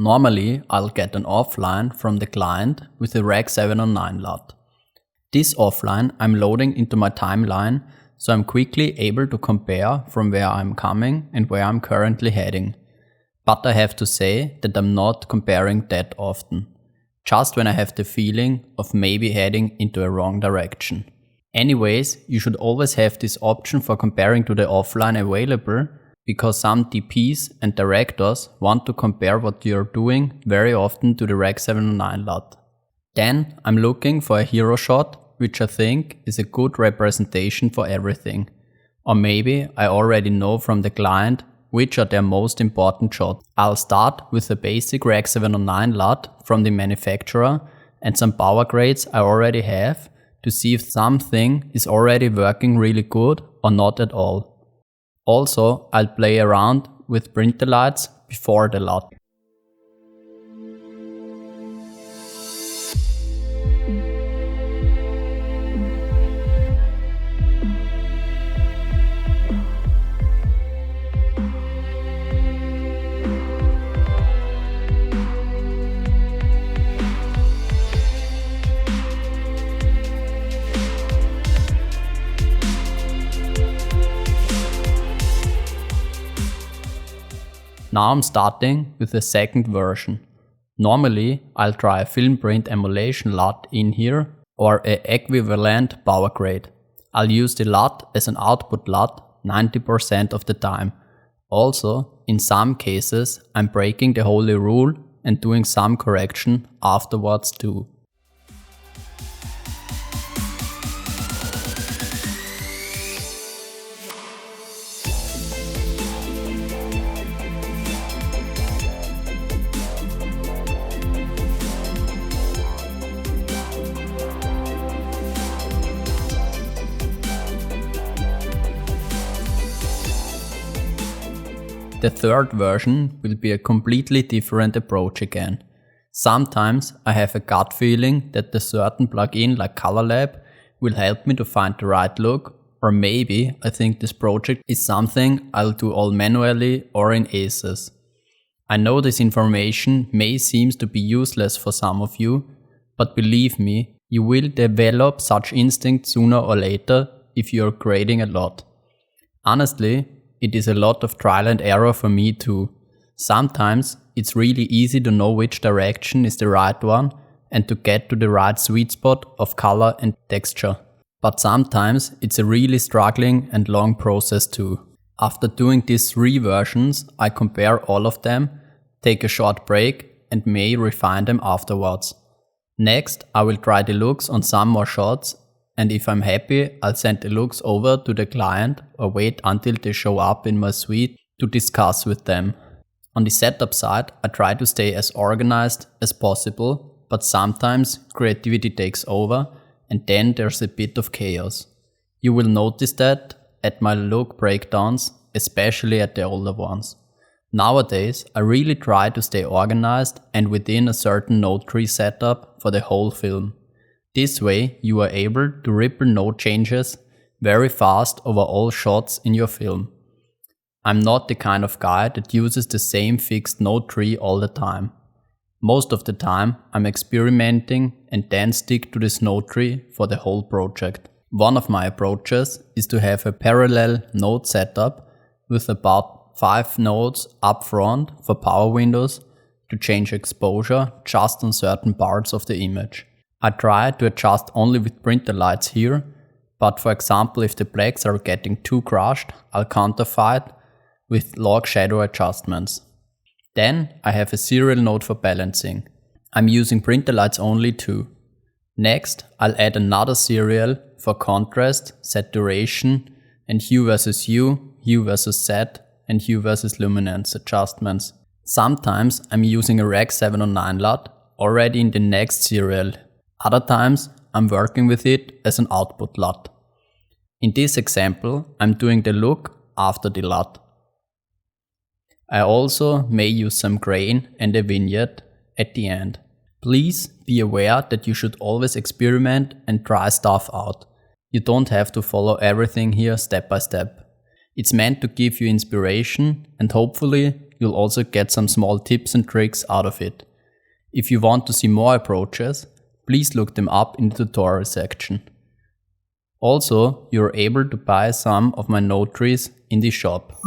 Normally, I'll get an offline from the client with a Rec 709 LUT. This offline I'm loading into my timeline, so I'm quickly able to compare from where I'm coming and where I'm currently heading. But I have to say that I'm not comparing that often, just when I have the feeling of maybe heading into a wrong direction. Anyways, you should always have this option for comparing to the offline available, because some DPs and directors want to compare what you're doing very often to the Rec 709 LUT. Then I'm looking for a hero shot, which I think is a good representation for everything. Or maybe I already know from the client which are their most important shots. I'll start with a basic Rec 709 LUT from the manufacturer and some power grades I already have to see if something is already working really good or not at all. Also, I'll play around with printer lights before the LUT. Now I'm starting with the second version. Normally I'll try a film print emulation LUT in here or a equivalent power grade. I'll use the LUT as an output LUT 90% of the time. Also, in some cases I'm breaking the holy rule and doing some correction afterwards too. The third version will be a completely different approach again. Sometimes I have a gut feeling that a certain plugin like ColorLab will help me to find the right look, or maybe I think this project is something I'll do all manually or in aces. I know this information may seem to be useless for some of you, but believe me, you will develop such instinct sooner or later if you're grading a lot. Honestly, it is a lot of trial and error for me too. Sometimes it's really easy to know which direction is the right one and to get to the right sweet spot of color and texture. But sometimes it's a really struggling and long process too. After doing these 3 versions, I compare all of them, take a short break and may refine them afterwards. Next, I will try the looks on some more shots, and if I'm happy, I'll send the looks over to the client or wait until they show up in my suite to discuss with them. On the setup side, I try to stay as organized as possible, but sometimes creativity takes over and then there's a bit of chaos. You will notice that at my look breakdowns, especially at the older ones. Nowadays, I really try to stay organized and within a certain node tree setup for the whole film. This way, you are able to ripple node changes very fast over all shots in your film. I'm not the kind of guy that uses the same fixed node tree all the time. Most of the time, I'm experimenting and then stick to this node tree for the whole project. One of my approaches is to have a parallel node setup with about 5 nodes up front for power windows to change exposure just on certain parts of the image. I try to adjust only with printer lights here, but for example if the blacks are getting too crushed, I'll counterfight with log shadow adjustments. Then I have a serial node for balancing. I'm using printer lights only too. Next, I'll add another serial for contrast, saturation and hue versus hue, hue versus set and hue versus luminance adjustments. Sometimes I'm using a Rec 709 LUT already in the next serial. Other times I'm working with it as an output LUT. In this example, I'm doing the look after the LUT. I also may use some grain and a vignette at the end. Please be aware that you should always experiment and try stuff out. You don't have to follow everything here step by step. It's meant to give you inspiration and hopefully you'll also get some small tips and tricks out of it. If you want to see more approaches, please look them up in the tutorial section. Also, you're able to buy some of my note trees in the shop.